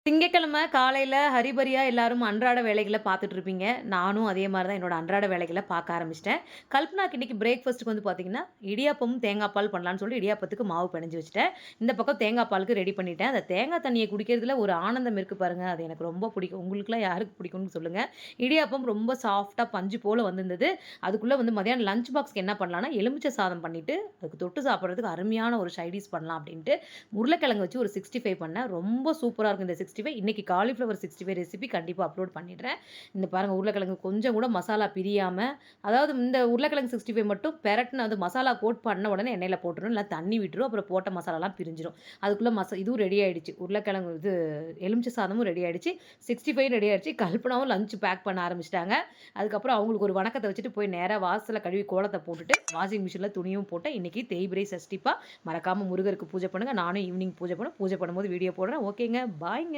திங்கட்கிழமை காலையில ஹரிபரியா எல்லாரும் அன்றாட வேலைகள பார்த்துட்டு இருப்பீங்க. நானும் அதே மாரி தான் என்னோட அன்றாட வேலைகள பார்க்க ஆரம்பிச்சுட்டேன். கல்பனாக்கு இன்னைக்கு பிரேக்ஃபாஸ்ட்டுக்கு வந்து பார்த்தீங்கன்னா, இடியாப்பமும் தேங்காய் பால் பண்ணலான்னு சொல்லி இடியாப்பத்துக்கு மாவு பெனஞ்சு வச்சுட்டேன். இந்த பக்கம் தேங்காய் பாலுக்கு ரெடி பண்ணிட்டேன். அந்த தேங்காய் தண்ணிய குடிக்கிறதுல ஒரு ஆனந்தம் இருக்கு பாருங்க. அது எனக்கு ரொம்ப பிடிக்கும். உங்களுக்குலாம் யாருக்கு பிடிக்கும்னு சொல்லுங்க. இடியாப்பம் ரொம்ப சாஃப்ட்டா பஞ்சு போல வந்திருந்தது. அதுக்குள்ள வந்து மதியானம் லஞ்ச் பாக்ஸ்க்கு என்ன பண்ணலான்னா, எலுமிச்சை சாதம் பண்ணிட்டு, அதுக்கு தொட்டு சாப்பிடுறதுக்கு அருமையான ஒரு சைட் டிஷ் பண்ணலாம் அப்படின்ட்டு, உருளைக்கிழங்கு வச்சு ஒரு 65 பண்ணேன். ரொம்ப சூப்பரா இருக்கும் இந்த 65. இன்னைக்கு காலிஃப்ளவர் 65 ரெசிபி கண்டிப்பா அப்லோட் பண்ணிடுறேன். இந்த பாருங்க உருளைக்கிழங்கு கொஞ்சம் கூட மசாலா பிரியாம, அதாவது இந்த உருளைக்கிழங்கு 65 மட்டும் பெரட்டுன அது மசாலா கோட் பண்ண உடனே எண்ணெயில போட்டுறணும். இல்ல தண்ணி விட்டுரும். அப்புறம் போட்ட மசாலாலாம் பிரிஞ்சிரும். அதுக்குள்ள இதுவும் ரெடி ஆயிடுச்சு. உருளைக்கிழங்கு எலுமிச்சை சாதமும் ரெடி ஆயிடுச்சு. 65 ரெடி ஆயிடுச்சு. கல்பனாவும் லஞ்ச் பேக் பண்ண ஆரம்பிச்சுட்டாங்க. அதுக்கப்புறம் அவங்களுக்கு ஒரு வணக்கத்த வச்சுட்டு போய் நேரா வாசல்ல கழுவி கோலத்த போட்டுட்டு, வாஷிங் மிஷின்ல துணியும் போட்டேன். இன்னைக்கு தேய்பிறை சஷ்டிப்பா. மறக்காம முருகருக்கு பூஜை பண்ணுங்க. நானும் ஈவினிங் பூஜை பண்ணுவேன். பூஜை பண்ணும்போது வீடியோ போடுறேன். ஓகேங்க. பாய்ங்க.